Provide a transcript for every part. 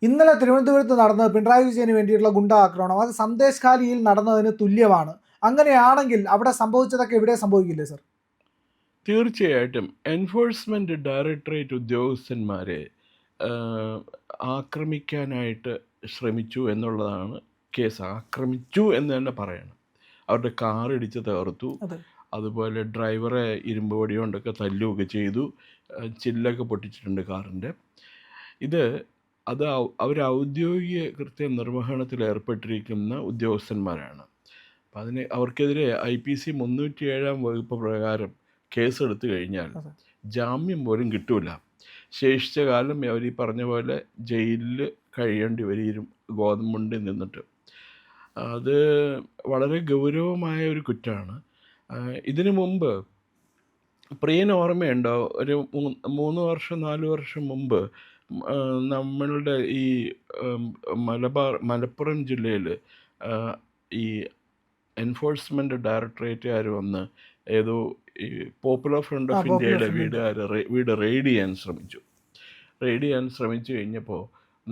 ഇന്നലെ തിരുവനന്തപുരത്ത് നടന്നത് പിണറായി വിജയന് വേണ്ടിയിട്ടുള്ള ഗുണ്ടാ ആക്രമണം അത് സന്ദേശ് ഖാലിയിൽ നടന്നതിന് തുല്യമാണ്. അങ്ങനെയാണെങ്കിൽ അവിടെ സംഭവിച്ചതൊക്കെ ഇവിടെ സംഭവിക്കില്ലേ സർ? തീർച്ചയായിട്ടും എൻഫോഴ്സ്മെൻറ്റ് ഡയറക്ടറേറ്റ് ഉദ്യോഗസ്ഥന്മാരെ ആക്രമിക്കാനായിട്ട് ശ്രമിച്ചു എന്നുള്ളതാണ് കേസ്. ആക്രമിച്ചു എന്ന് തന്നെ പറയണം. അവരുടെ കാർ ഇടിച്ച് തകർത്തു, അതുപോലെ ഡ്രൈവറെ ഇരുമ്പ് വടി കൊണ്ടൊക്കെ തല്ലുകയൊക്കെ ചെയ്തു, ചില്ലൊക്കെ പൊട്ടിച്ചിട്ടുണ്ട് കാറിൻ്റെ. അത് അവർ ഔദ്യോഗിക കൃത്യനിർവഹണത്തിൽ ഏർപ്പെട്ടിരിക്കുന്ന ഉദ്യോഗസ്ഥന്മാരാണ്. അപ്പം അവർക്കെതിരെ IPC 307 വകുപ്പ് പ്രകാരം കേസെടുത്തു കഴിഞ്ഞാൽ ജാമ്യം പോലും കിട്ടൂല. ശേഷിച്ച കാലം അവർ ഈ പറഞ്ഞ പോലെ ജയിലിൽ കഴിയേണ്ടി വരും, ഗോതമ്പുണ്ടി നിന്നിട്ട്. അത് വളരെ ഗൗരവമായ ഒരു കുറ്റമാണ്. ഇതിനു മുമ്പ് പ്രിയന് ഓർമ്മയുണ്ടോ, ഒരു 3 വർഷം 4 വർഷം മുമ്പ് നമ്മളുടെ ഈ മലപ്പുറം ജില്ലയിൽ ഈ എൻഫോഴ്സ്മെൻറ്റ് ഡയറക്ടറേറ്റുകാർ വന്ന് ഏതോ ഈ പോപ്പുലർ ഫ്രണ്ട് ഓഫ് ഇന്ത്യയുടെ വീട് റെയ്ഡ് ചെയ്യാൻ ശ്രമിച്ചു കഴിഞ്ഞപ്പോൾ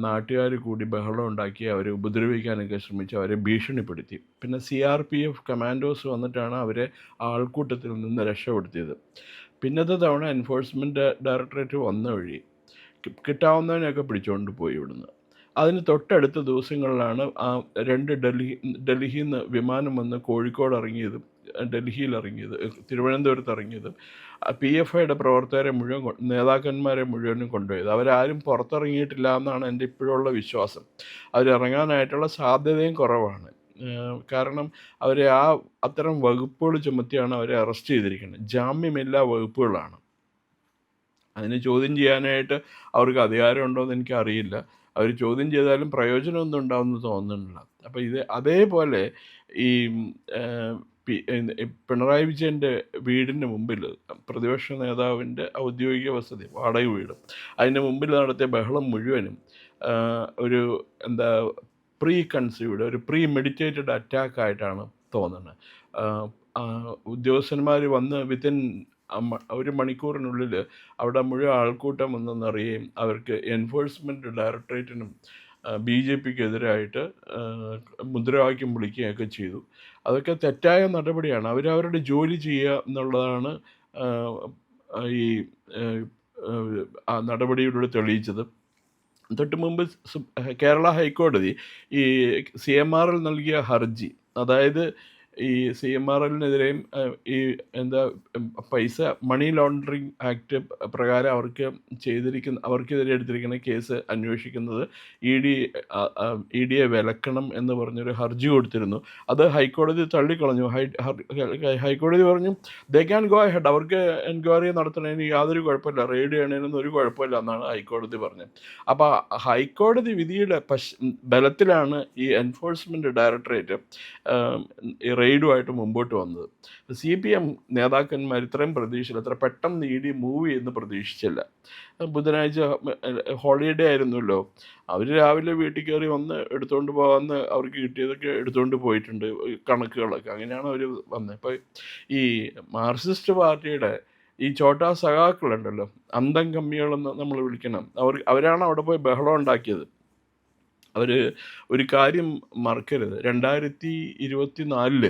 നാട്ടുകാർ കൂടി ബഹളം ഉണ്ടാക്കി അവരെ ഉപദ്രവിക്കാനൊക്കെ ശ്രമിച്ചു, അവരെ ഭീഷണിപ്പെടുത്തി. പിന്നെ CRPF കമാൻഡോസ് വന്നിട്ടാണ് അവരെ ആൾക്കൂട്ടത്തിൽ നിന്ന് രക്ഷപ്പെടുത്തിയത്. പിന്നത്തെ തവണ എൻഫോഴ്സ്മെൻറ്റ് ഡയറക്ടറേറ്റ് വന്ന വഴി കിട്ടാവുന്നതിനൊക്കെ പിടിച്ചുകൊണ്ട് പോയി ഇവിടുന്ന്. അതിന് തൊട്ടടുത്ത ദിവസങ്ങളിലാണ് ആ 2 ഡൽഹിയിൽ നിന്ന് വിമാനം വന്ന് കോഴിക്കോട് ഇറങ്ങിയതും ഡൽഹിയിൽ ഇറങ്ങിയത്, തിരുവനന്തപുരത്ത് ഇറങ്ങിയതും PFIയുടെ പ്രവർത്തകരെ മുഴുവൻ, നേതാക്കന്മാരെ മുഴുവനും കൊണ്ടുപോയത്. അവരാരും പുറത്തിറങ്ങിയിട്ടില്ല എന്നാണ് എൻ്റെ ഇപ്പോഴുള്ള വിശ്വാസം. അവരിറങ്ങാനായിട്ടുള്ള സാധ്യതയും കുറവാണ്. കാരണം അവരെ അത്തരം വകുപ്പുകൾ ചുമത്തിയാണ് അവരെ അറസ്റ്റ് ചെയ്തിരിക്കുന്നത്. ജാമ്യമില്ലാ വകുപ്പുകളാണ്. അതിനെ ചോദ്യം ചെയ്യാനായിട്ട് അവർക്ക് അധികാരമുണ്ടോ എന്ന് എനിക്കറിയില്ല. അവർ ചോദ്യം ചെയ്താലും പ്രയോജനമൊന്നും ഉണ്ടാവുമെന്ന് തോന്നുന്നില്ല. അപ്പോൾ അതേപോലെ ഈ പിണറായി വിജയൻ്റെ വീടിൻ്റെ മുമ്പിൽ പ്രതിപക്ഷ നേതാവിൻ്റെ ഔദ്യോഗിക വസതി, വാടക വീട്, അതിൻ്റെ മുമ്പിൽ നടത്തിയ ബഹളം മുഴുവനും ഒരു പ്രീ മെഡിറ്റേറ്റഡ് അറ്റാക്കായിട്ടാണ് തോന്നുന്നത്. ഉദ്യോഗസ്ഥന്മാർ വന്ന് വിത്തിൻ 1 മണിക്കൂറിനുള്ളിൽ അവിടെ മുഴുവൻ ആൾക്കൂട്ടം വന്ന് നിറയുകയും അവർക്ക് എൻഫോഴ്സ്മെൻറ്റ് ഡയറക്ടറേറ്റിനും BJPക്ക് എതിരായിട്ട് മുദ്രാവാക്യം വിളിക്കുകയൊക്കെ ചെയ്തു. അതൊക്കെ തെറ്റായ നടപടിയാണ്. അവരവരുടെ ജോലി ചെയ്യുക എന്നുള്ളതാണ് ഈ നടപടിയിലൂടെ തെളിയിച്ചത്. തൊട്ട് മുമ്പ് കേരള ഹൈക്കോടതി ഈ CMRL നൽകിയ ഹർജി, അതായത് ഈ CMRLനെതിരെയും ഈ പൈസ മണി ലോണ്ടറിങ് ആക്ട് പ്രകാരം അവർക്കെതിരെ എടുത്തിരിക്കുന്ന കേസ് അന്വേഷിക്കുന്നത് EDയെ വിലക്കണം എന്ന് പറഞ്ഞൊരു ഹർജി കൊടുത്തിരുന്നു. അത് ഹൈക്കോടതി തള്ളിക്കളഞ്ഞു. ഹൈക്കോടതി പറഞ്ഞു ദേ ക്യാൻ ഗോ അഹെഡ്, അവർക്ക് എൻക്വയറി നടത്തുന്നതിന് യാതൊരു കുഴപ്പമില്ല, റെയ്ഡ് ചെയ്യണതിനൊന്നും ഒരു കുഴപ്പമില്ല എന്നാണ് ഹൈക്കോടതി പറഞ്ഞത്. അപ്പോൾ ഹൈക്കോടതി വിധിയുടെ ബലത്തിലാണ് ഈ എൻഫോഴ്സ്മെൻറ്റ് ഡയറക്ടറേറ്റ് റെയ്ഡുമായിട്ട് മുമ്പോട്ട് വന്നത്. CPM നേതാക്കന്മാർ ഇത്രയും പ്രതീക്ഷിച്ചില്ല, അത്ര പെട്ടെന്ന് ED മൂവ് ചെയ്യുന്ന പ്രതീക്ഷിച്ചില്ല. ബുധനാഴ്ച ഹോളിഡേ ആയിരുന്നല്ലോ. അവർ രാവിലെ വീട്ടിൽ കയറി വന്ന് എടുത്തുകൊണ്ട് പോകാമെന്ന് അവർക്ക് കിട്ടിയതൊക്കെ എടുത്തുകൊണ്ട് പോയിട്ടുണ്ട്, കണക്കുകളൊക്കെ. അങ്ങനെയാണ് അവർ വന്നത്. ഇപ്പോൾ ഈ മാർക്സിസ്റ്റ് പാർട്ടിയുടെ ഈ ചോട്ടാ സഖാക്കളുണ്ടല്ലോ, അന്തം കമ്മികളെന്ന് നമ്മൾ വിളിക്കണം, അവരാണ് അവിടെ പോയി ബഹളം ഉണ്ടാക്കിയത്. ഒരു കാര്യം മറക്കരുത്, 2024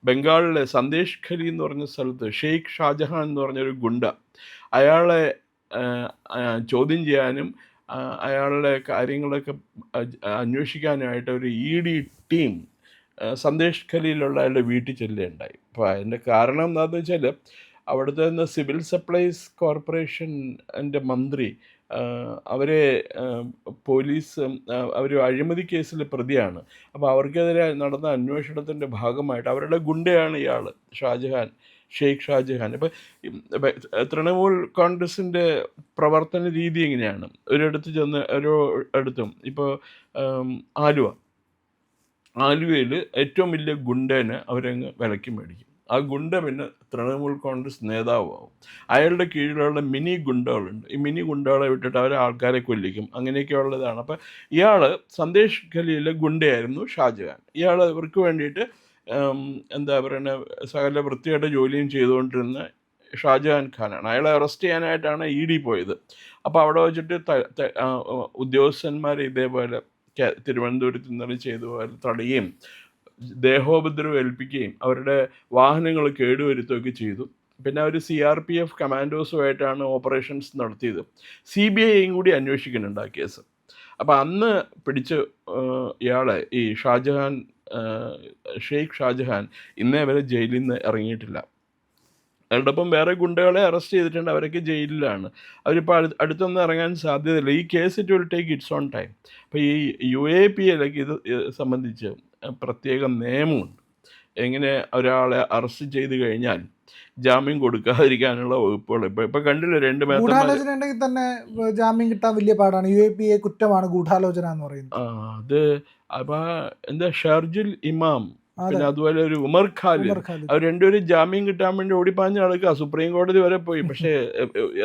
ബംഗാളിലെ സന്ദേശ് ഖലി എന്ന് പറഞ്ഞ സ്ഥലത്ത് ഷെയ്ഖ് ഷാജഹാൻ എന്ന് പറഞ്ഞൊരു ഗുണ്ട, അയാളെ ചോദ്യം ചെയ്യാനും അയാളുടെ കാര്യങ്ങളൊക്കെ അന്വേഷിക്കാനായിട്ട് ഒരു ED ടീം സന്ദേശ് ഖലിയിലുള്ള അയാളുടെ വീട്ടിൽ ചെല്ലുകയുണ്ടായി. അപ്പോൾ അതിൻ്റെ കാരണം എന്താണെന്ന് വെച്ചാൽ അവിടുത്തെ സിവിൽ സപ്ലൈസ് കോർപ്പറേഷൻ്റെ മന്ത്രി അവരെ പോലീസ് അവർ അഴിമതി കേസിൽ പ്രതിയാണ്. അപ്പോൾ അവർക്കെതിരെ നടന്ന അന്വേഷണത്തിൻ്റെ ഭാഗമായിട്ട് അവരുടെ ഗുണ്ടയാണ് ഇയാൾ ഷെയ്ഖ് ഷാജഹാൻ. ഇപ്പോൾ തൃണമൂൽ കോൺഗ്രസിൻ്റെ പ്രവർത്തന രീതി എങ്ങനെയാണ്? ഒരിടത്ത് ചെന്ന് അടുത്തും ഇപ്പോൾ ആലുവയിൽ ഏറ്റവും വലിയ ഗുണ്ടേനെ അവരങ്ങ് വിലയ്ക്ക് മേടിക്കും. ആ ഗുണ്ട പിന്നെ തൃണമൂൽ കോൺഗ്രസ് നേതാവാകും. അയാളുടെ കീഴിലുള്ള മിനി ഗുണ്ടകളുണ്ട്. ഈ മിനി ഗുണ്ടകളെ വിട്ടിട്ട് അവരെ ആൾക്കാരെ കൊല്ലിക്കും. അങ്ങനെയൊക്കെയുള്ളതാണ്. അപ്പം ഇയാൾ സന്ദേശ് ഖലിയിലെ ഗുണ്ടയായിരുന്നു ഷാജഹാൻ. ഇയാൾ ഇവർക്ക് വേണ്ടിയിട്ട് സകല വൃത്തിയായിട്ട് ജോലിയും ചെയ്തുകൊണ്ടിരുന്ന ഷാജഹാൻ ഖാനാണ്. അയാളെ അറസ്റ്റ് ചെയ്യാനായിട്ടാണ് ED പോയത്. അപ്പോൾ അവിടെ വെച്ചിട്ട് ഉദ്യോഗസ്ഥന്മാർ ഇതേപോലെ തിരുവനന്തപുരത്ത് ഇന്നലെ ചെയ്ത പോലെ തടയുകയും ദേഹോപദ്രവം ഏൽപ്പിക്കുകയും അവരുടെ വാഹനങ്ങൾ കേടുവരുത്തുകയൊക്കെ ചെയ്തു. പിന്നെ അവർ CRPF കമാൻഡോസുമായിട്ടാണ് ഓപ്പറേഷൻസ് നടത്തിയത്. CBIയും കൂടി അന്വേഷിക്കുന്നുണ്ട് ആ കേസ്. അപ്പോൾ അന്ന് പിടിച്ച് ഇയാളെ ഈ ഷെയ്ഖ് ഷാജഹാൻ ഇന്നേ വരെ ജയിലിൽ നിന്ന് ഇറങ്ങിയിട്ടില്ല. അയാളുടെ ഒപ്പം വേറെ ഗുണ്ടകളെ അറസ്റ്റ് ചെയ്തിട്ടുണ്ട്, അവരൊക്കെ ജയിലിലാണ്. അവരിപ്പോൾ അടുത്തൊന്നും ഇറങ്ങാൻ സാധ്യതയില്ല. ഈ case it will take it's on time. അപ്പോൾ ഈ UAPയിലൊക്കെ ഇത് സംബന്ധിച്ച് പ്രത്യേക നിയമമുണ്ട്. എങ്ങനെ ഒരാളെ അറസ്റ്റ് ചെയ്ത് കഴിഞ്ഞാൽ ജാമ്യം കൊടുക്കാതിരിക്കാനുള്ള വകുപ്പുകൾ. ഇപ്പൊ കണ്ടില്ല, 2 ഗൂഢാലോചന ഉണ്ടെങ്കിൽ തന്നെ ജാമ്യം കിട്ടാൻ വലിയ പാടാണ്. UAPA കുറ്റമാണ് ഗൂഢാലോചന എന്ന് പറയുന്നത്. അത് അപ്പൊ എന്താ ഷർജുൽ ഇമാം, പിന്നെ അതുപോലെ ഒരു ഉമർ ഖാലിദ്, അവർ രണ്ടുപേരും ജാമ്യം കിട്ടാൻ വേണ്ടി ഓടിപ്പാഞ്ഞ് നടക്കുക. സുപ്രീം കോടതി വരെ പോയി, പക്ഷേ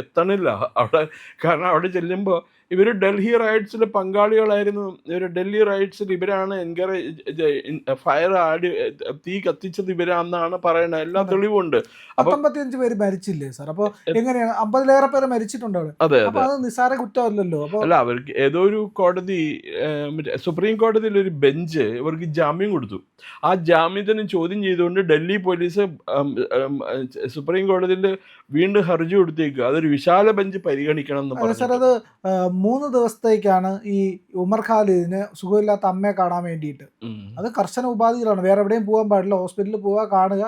എത്തണില്ല അവിടെ. കാരണം അവിടെ ചെല്ലുമ്പോൾ ഇവർ ഡൽഹി റൈറ്റ്സിൽ പങ്കാളികളായിരുന്നു. ഡൽഹി റൈറ്റ്സിൽ ഇവരാണ് ഫയർ തീ കത്തിച്ചത് ഇവരാണെന്നാണ് പറയുന്നത്. എല്ലാ തെളിവുണ്ട്. 55 പേര് മരിച്ചില്ലേ സാർ? അപ്പോൾ എങ്ങനെയാണ് 50-ലേറെ പേര് മരിച്ചിട്ടുണ്ട് അവിടെ? അതെ, അത് നിസ്സാര കുറ്റമല്ലല്ലോ. അല്ല, അവർക്ക് ഏതോ ഒരു കോടതി, സുപ്രീം കോടതിയിൽ ഒരു ബെഞ്ച് ഇവർക്ക് ജാമ്യം കൊടുത്തു. ആ ജാമ്യത്തിന് ചോദ്യം ചെയ്തുകൊണ്ട് ഡൽഹി പോലീസ് സുപ്രീം കോടതിയിൽ വീണ്ടും ഹർജി കൊടുത്തേക്കുക. അതൊരു വിശാല ബെഞ്ച് പരിഗണിക്കണം എന്ന് പറഞ്ഞു. സാർ, അത് 3 ദിവസത്തേക്കാണ് ഈ ഉമർ ഖാലിദിന് സുഖമില്ലാത്ത അമ്മയെ കാണാൻ വേണ്ടിയിട്ട്. അത് കർശന ഉപാധികളാണ്. വേറെ എവിടെയും പോകാൻ പാടില്ല. ഹോസ്പിറ്റലിൽ പോവുക, കാണുക.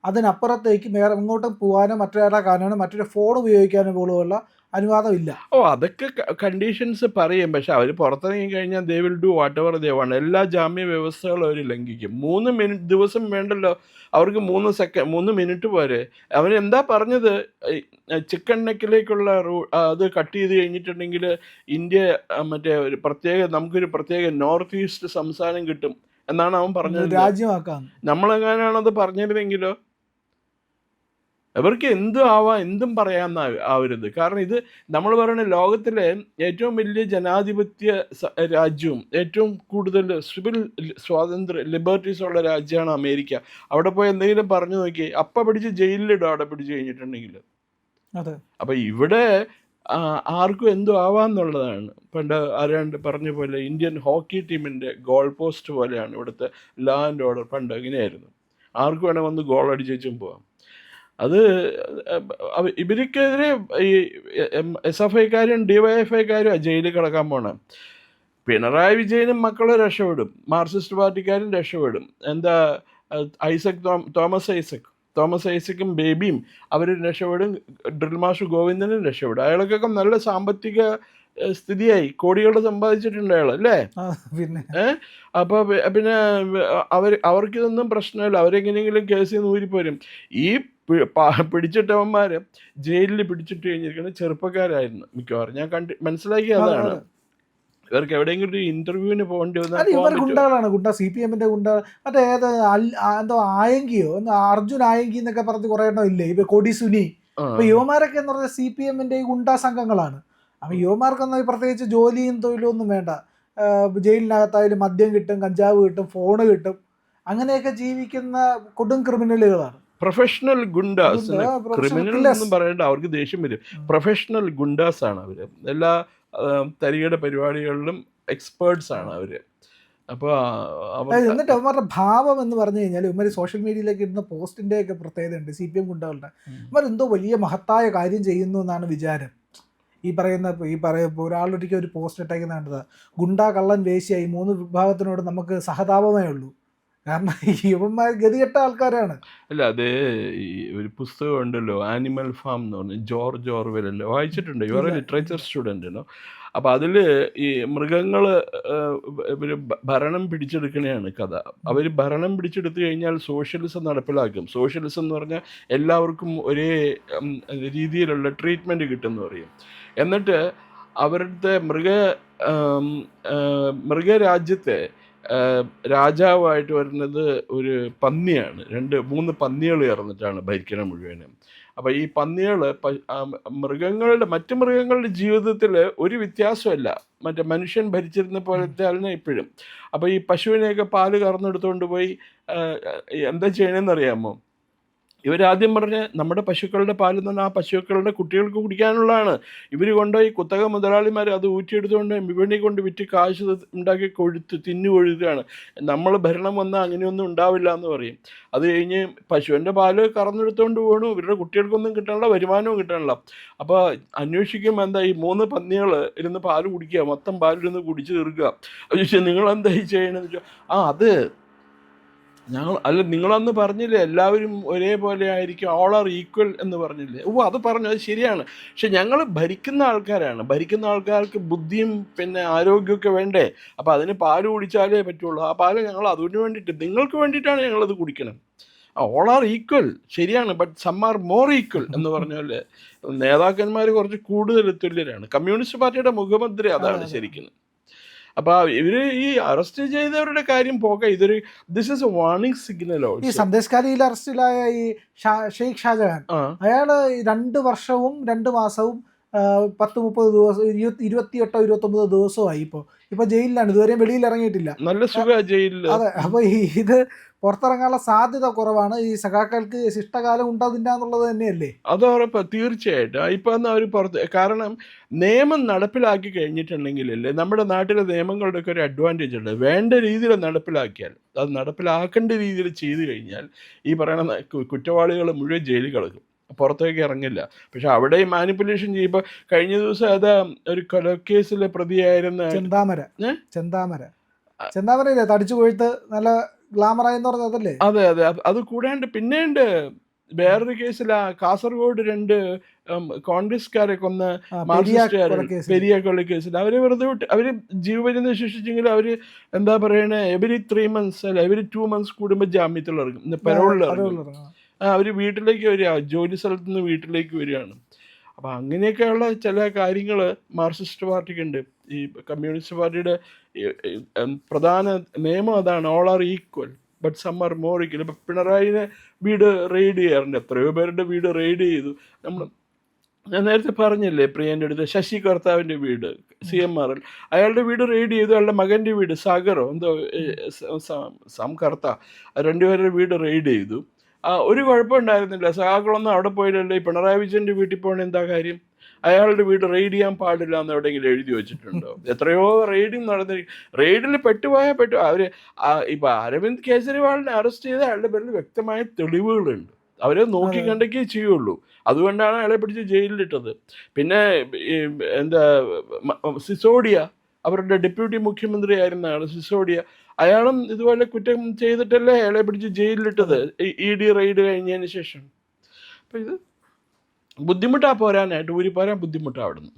അതിനപ്പുറത്തേക്ക് വേറെ എങ്ങോട്ടും പോകാനോ മറ്റൊരാളെ കാണാനോ മറ്റൊരു ഫോൺ ഉപയോഗിക്കാനോ പോലുമുള്ള അനുവാദമില്ല. അതൊക്കെ കണ്ടീഷൻസ് പറയും. പക്ഷെ അവർ പുറത്തിറങ്ങി കഴിഞ്ഞാൽ they will do what ever they want. എല്ലാ ജാമ്യ വ്യവസ്ഥകളും അവർ ലംഘിക്കും. 3 ദിവസം വേണ്ടല്ലോ അവർക്ക്. 3 മിനിറ്റ് പോരെ. അവരെന്താ പറഞ്ഞത്? ചിക്കൻ നെക്കിലേക്കുള്ള അത് കട്ട് ചെയ്ത് കഴിഞ്ഞിട്ടുണ്ടെങ്കിൽ ഇന്ത്യ മറ്റേ ഒരു നമുക്കൊരു പ്രത്യേക നോർത്ത് ഈസ്റ്റ് സംസ്ഥാനം കിട്ടും എന്നാണ് അവൻ പറഞ്ഞത്. രാജ്യമാക്കാം. നമ്മളെങ്ങനെയാണത് പറഞ്ഞിരുന്നെങ്കിലോ? അവർക്ക് എന്തും പറയാമെന്ന ആവരുത്. കാരണം ഇത് നമ്മൾ പറയുന്ന ലോകത്തിലെ ഏറ്റവും വലിയ ജനാധിപത്യ രാജ്യവും ഏറ്റവും കൂടുതൽ സിവിൽ സ്വാതന്ത്ര്യ ലിബർട്ടീസ് ഉള്ള രാജ്യമാണ് അമേരിക്ക. അവിടെ പോയി എന്തെങ്കിലും പറഞ്ഞു നോക്കി അപ്പം പിടിച്ച് ജയിലിലിടും അവിടെ പിടിച്ച് കഴിഞ്ഞിട്ടുണ്ടെങ്കിൽ. അപ്പം ഇവിടെ ആർക്കും എന്തും ആവാമെന്നുള്ളതാണ്. പണ്ട് ആരാണ്ട് പറഞ്ഞ പോലെ ഇന്ത്യൻ ഹോക്കി ടീമിൻ്റെ ഗോൾ പോസ്റ്റ് പോലെയാണ് ഇവിടുത്തെ ലാ ആൻഡ് ഓർഡർ. പണ്ട് അങ്ങനെയായിരുന്നു. ആർക്ക് വേണം വന്ന് ഗോൾ അടിച്ചും പോവാം. അത് ഇവർക്കെതിരെ ഈ SFIക്കാരും DYFIക്കാരും ജയിലിൽ കിടക്കാൻ പോണം. പിണറായി വിജയനും മക്കളും രക്ഷപ്പെടും, മാർക്സിസ്റ്റ് പാർട്ടിക്കാരും രക്ഷപ്പെടും. എന്താ തോമസ് ഐസക്കും ബേബിയും അവർ രക്ഷപ്പെടും. ഡ്രിൽ മാസ്റ്റർ ഗോവിന്ദനും രക്ഷപ്പെടും. അയാൾക്കൊക്കെ നല്ല സാമ്പത്തിക സ്ഥിതിയായി, കോടികൾ സമ്പാദിച്ചിട്ടുണ്ട് അയാൾ, അല്ലേ? അപ്പോൾ പിന്നെ അവർക്കിതൊന്നും പ്രശ്നമില്ല. അവരെങ്ങനെയെങ്കിലും കേസിൽ നിന്ന് ഊരിപ്പോരും. ഈ പിടിച്ചിട്ടവന്മാർ ജയിലിൽ പിടിച്ചിട്ട് കഴിഞ്ഞിരിക്കുന്നത് ചെറുപ്പക്കാരായിരുന്നു മിക്കവാറും. ഞാൻ മനസ്സിലാക്കിയ അതാണ്. ഇവർക്ക് എവിടെയെങ്കിലും ഒരു ഇന്റർവ്യൂവിന് പോകേണ്ടി വന്നാൽ ഗുണ്ടകളാണ്. CPMന്റെ ഗുണ്ട. മറ്റേ എന്തോ ആയങ്കിയോ, അർജുൻ ആയങ്കി എന്നൊക്കെ പറഞ്ഞ് കുറെ എണ്ണം ഇല്ലേ, ഇപ്പൊ കൊടി സുനി. അപ്പൊ യുവമാരൊക്കെ എന്ന് പറഞ്ഞാൽ CPMന്റെ ഈ ഗുണ്ടാ സംഘങ്ങളാണ്. അപ്പൊ യുവമാർക്കൊന്നും പ്രത്യേകിച്ച് ജോലിയും തൊഴിലും ഒന്നും വേണ്ട. ജയിലിനകത്തായാലും മദ്യം കിട്ടും, കഞ്ചാവ് കിട്ടും, ഫോണ് കിട്ടും. അങ്ങനെയൊക്കെ ജീവിക്കുന്ന കൊടും ക്രിമിനലുകളാണ്. പ്രൊഫഷണൽ ഗുണ്ടാസ്. ക്രിമിനൽ ഒന്നും പറയണ്ട, അവർക്ക് ദേഷ്യം വരും. പ്രൊഫഷണൽ ഗുണ്ടാസ് ആണ് അവര്. എല്ലാ തരികയുടെ പരിപാടികളിലും എക്സ്പേർട്സ് ആണ് അവര്. അപ്പോൾ എന്നിട്ട് അവന്മാരുടെ ഭാവം എന്ന് പറഞ്ഞു കഴിഞ്ഞാൽ ഇവർ സോഷ്യൽ മീഡിയയിലേക്ക് ഇടുന്ന പോസ്റ്റിന്റെ ഒക്കെ പ്രത്യേകത ഉണ്ട്. CPM ഗുണ്ടകളുടെ ഇവരെന്തോ വലിയ മഹത്തായ കാര്യം ചെയ്യുന്നു എന്നാണ് വിചാരം. ഈ പറയുന്ന ഒരാളൊരിക്കൽ ഒരു പോസ്റ്റ് ഇട്ടേക്കുന്ന കണ്ടത്, ഗുണ്ടാ കള്ളൻ വേശ്യായി 3 വിഭാഗത്തിനോട് നമുക്ക് സഹതാപമേ ഉള്ളൂ. കാരണം ഇവന്മാർ ഗതികെട്ട ആൾക്കാരാണ്. അല്ല, അത് ഈ ഒരു പുസ്തകം ഉണ്ടല്ലോ, ആനിമൽ ഫാം എന്ന് പറഞ്ഞ്, ജോർജ് ഓർവെൽ. വായിച്ചിട്ടുണ്ട്? You are A literature student. അപ്പോൾ അതിൽ ഈ മൃഗങ്ങൾ ഭരണം പിടിച്ചെടുക്കണതാണ് കഥ. അവർ ഭരണം പിടിച്ചെടുത്തു കഴിഞ്ഞാൽ സോഷ്യലിസം നടപ്പിലാക്കും. സോഷ്യലിസം എന്ന് പറഞ്ഞാൽ എല്ലാവർക്കും ഒരേ രീതിയിലുള്ള ട്രീറ്റ്മെൻറ്റ് കിട്ടുമെന്ന് പറയും. എന്നിട്ട് അവരുടെ മൃഗരാജ്യത്തെ രാജാവായിട്ട് വരുന്നത് ഒരു പന്നിയാണ്. 2-3 പന്നികൾ ചേർന്നിട്ടാണ് ഭരിക്കണം മുഴുവനും. അപ്പോൾ ഈ പന്നികൾ മറ്റു മൃഗങ്ങളുടെ ജീവിതത്തിൽ ഒരു വ്യത്യാസമല്ല, മറ്റേ മനുഷ്യൻ ഭരിച്ചിരുന്ന പോലത്തെ ആളിനെ ഇപ്പോഴും. അപ്പോൾ ഈ പശുവിനെയൊക്കെ പാല് കറന്നെടുത്തുകൊണ്ട് പോയി എന്താ ചെയ്യണമെന്നറിയാമോ? ഇവരാദ്യം പറഞ്ഞ് നമ്മുടെ പശുക്കളുടെ പാലിൽ നിന്ന് ആ പശുക്കളുടെ കുട്ടികൾക്ക് കുടിക്കാനുള്ളതാണ്. ഇവർ കൊണ്ടുപോയി കുത്തക മുതലാളിമാർ അത് ഊറ്റിയെടുത്തുകൊണ്ട് വിപണി കൊണ്ട് വിറ്റ് കാശ് ഉണ്ടാക്കി തിന്നു കൊഴുക്കുകയാണ്. നമ്മൾ ഭരണം വന്നാൽ അങ്ങനെയൊന്നും ഉണ്ടാവില്ല എന്ന് പറയും. അത് കഴിഞ്ഞ് പശുവിൻ്റെ പാല് കറന്നെടുത്തുകൊണ്ട് പോകണു, ഇവരുടെ കുട്ടികൾക്കൊന്നും കിട്ടാനുള്ള വരുമാനവും കിട്ടാനുള്ള. അപ്പോൾ അന്വേഷിക്കുമ്പോൾ എന്താ, ഈ 3 പന്നികൾ ഇരുന്ന് പാല് കുടിക്കുക, മൊത്തം പാലിരുന്ന് കുടിച്ച് തീർക്കുക. അത് ചോദിച്ചാൽ നിങ്ങളെന്താ ഈ ചെയ്യണമെന്ന് വെച്ചാൽ, അത് നിങ്ങളന്ന് പറഞ്ഞില്ലേ എല്ലാവരും ഒരേപോലെ ആയിരിക്കും, ഓൾ ആർ ഈക്വൽ എന്ന് പറഞ്ഞില്ലേ. അത് പറഞ്ഞു, അത് ശരിയാണ്. പക്ഷെ ഞങ്ങൾ ഭരിക്കുന്ന ആൾക്കാരാണ്, ഭരിക്കുന്ന ആൾക്കാർക്ക് ബുദ്ധിയും പിന്നെ ആരോഗ്യമൊക്കെ വേണ്ടേ. അപ്പോൾ അതിന് പാല് കുടിച്ചാലേ പറ്റുള്ളൂ. ആ പാല് ഞങ്ങൾ അതിന് വേണ്ടിയിട്ട്, നിങ്ങൾക്ക് വേണ്ടിയിട്ടാണ് ഞങ്ങളത് കുടിക്കണം. ഓൾ ആർ ഈക്വൽ ശരിയാണ്, but some are more equal എന്ന് പറഞ്ഞ പോലെ നേതാക്കന്മാർ കുറച്ച് കൂടുതൽ തുല്യരാണ്. കമ്മ്യൂണിസ്റ്റ് പാർട്ടിയുടെ മുഖമുദ്ര അതാണ് ശരിക്കും. അപ്പൊ ഇവര് ഈ അറസ്റ്റ് ചെയ്തവരുടെ കാര്യം പോക, ഇതൊരു this is A warning signal. ഈ സന്ദേശകാരിയിൽ അറസ്റ്റിലായ ഈ ഷെയ്ഖ് ഷാജഹാൻ, അയാള് 2 വർഷവും 2 മാസവും 10-30 ദിവസം 28 29 ദിവസമായി ഇപ്പൊ ജയിലിലാണ്. ഇതുവരെയും വെളിയിൽ ഇറങ്ങിയിട്ടില്ല. നല്ല സുഖ ജയിലിൽ. അതെ. അപ്പൊ ഇത് പുറത്തിറങ്ങാനുള്ള സാധ്യത കുറവാണ്. ഈ സഖാക്കൾക്ക് ശിഷ്ടകാലം ഉണ്ടാകില്ല എന്നുള്ളത് തന്നെയല്ലേ? അത് ഉറപ്പ്, തീർച്ചയായിട്ടും. ഇപ്പൊ അവർ പുറത്ത്, കാരണം നിയമം നടപ്പിലാക്കി കഴിഞ്ഞിട്ടുണ്ടെങ്കിലല്ലേ നമ്മുടെ നാട്ടിലെ നിയമങ്ങളുടെ ഒക്കെ ഒരു അഡ്വാൻറ്റേജ് ഉണ്ട്. വേണ്ട രീതിയിൽ നടപ്പിലാക്കിയാൽ, അത് നടപ്പിലാക്കേണ്ട രീതിയിൽ ചെയ്തു കഴിഞ്ഞാൽ ഈ പറയുന്ന കുറ്റവാളികൾ മുഴുവൻ ജയിലിൽ കിടക്കും, പുറത്തേക്ക് ഇറങ്ങില്ല. പക്ഷെ അവിടെ ഈ മാനിപ്പുലേഷൻ ചെയ്യുമ്പോൾ, കഴിഞ്ഞ ദിവസം അത് ഒരു കൊലക്കേസിലെ പ്രതിയായിരുന്ന ചെന്താമരയില്ലേ തടിച്ചു പോയിട്ട് നല്ല ഗ്ലാമറായി എന്ന് പറഞ്ഞതല്ലേ? അതെ അതെ. അത് കൂടാണ്ട് പിന്നെയുണ്ട് വേറൊരു കേസിലാ, കാസർഗോഡ് 2 കോൺഗ്രസ്കാരെ കൊന്ന മാർക്സിസ്റ്റുകാർ, പെരിയ കൊലക്കേസിൽ അവര് വെറുതെ വിട്ട്, അവര് ജീവപര്യന്തം ശിക്ഷിച്ചെങ്കിൽ അവര് എന്താ പറയണേ, എവരി 3 months അല്ല എവരി 2 months കൂടുമ്പോൾ ജാമ്യത്തിൽ ഇറങ്ങും, പരോളിൽ ഇറങ്ങും. അവർ വീട്ടിലേക്ക് വരിക, ജോലി സ്ഥലത്ത് നിന്ന് വീട്ടിലേക്ക് വരികയാണ്. അപ്പം അങ്ങനെയൊക്കെയുള്ള ചില കാര്യങ്ങൾ മാർക്സിസ്റ്റ് പാർട്ടിക്കുണ്ട്. ഈ കമ്മ്യൂണിസ്റ്റ് പാർട്ടിയുടെ പ്രധാന നിയമം അതാണ്, all are equal but some are more equal. ഇപ്പം പിണറായിനെ വീട് റെയ്ഡ് ചെയ്യാറുണ്ട്, എത്രയോ പേരുടെ വീട് റെയ്ഡ് ചെയ്തു. ഞാൻ നേരത്തെ പറഞ്ഞില്ലേ പ്രിയൻ്റെ അടുത്ത്, ശശി കർത്താവിൻ്റെ വീട് CMR-ൽ, അയാളുടെ വീട് റെയ്ഡ് ചെയ്തു. അയാളുടെ മകൻ്റെ വീട് സാഗറോ എന്തോ സം കർത്ത, 2 പേരുടെ വീട് റെയ്ഡ് ചെയ്തു. ഒരു കുഴപ്പമുണ്ടായിരുന്നില്ല. സഖാക്കളൊന്നും അവിടെ പോയില്ലല്ലോ. ഈ പിണറായി വിജയൻ്റെ വീട്ടിൽ പോകണ എന്താ കാര്യം? അയാളുടെ വീട് റെയ്ഡ് ചെയ്യാൻ പാടില്ല എന്ന് എവിടെയെങ്കിലും എഴുതി വെച്ചിട്ടുണ്ടോ? എത്രയോ റെയ്ഡിങ് നടന്നിരിക്കും. റെയ്ഡിൽ പെട്ടുപോയാൽ അവർ ഇപ്പം അരവിന്ദ് കേജ്രിവാളിനെ അറസ്റ്റ് ചെയ്ത് അയാളുടെ പേരിൽ വ്യക്തമായ തെളിവുകളുണ്ട്. അവരെ നോക്കി കണ്ടൊക്കെ ചെയ്യുള്ളൂ. അതുകൊണ്ടാണ് അയാളെ പിടിച്ച് ജയിലിലിട്ടത്. പിന്നെ എന്താ സിസോഡിയ, അവരുടെ ഡെപ്യൂട്ടി മുഖ്യമന്ത്രി ആയിരുന്ന ആൾ സിസോഡിയ, അയാളും ഇതുപോലെ കുറ്റം ചെയ്തിട്ടല്ലേ അയാളെ പിടിച്ച് ജയിലിലിട്ടത് ED റെയ്ഡ് കഴിഞ്ഞതിന് ശേഷം. അപ്പം ഇത് ബുദ്ധിമുട്ടാണ് പോരാനായിട്ട്, ഊരി പോരാൻ ബുദ്ധിമുട്ടാണ് അവിടുന്ന്.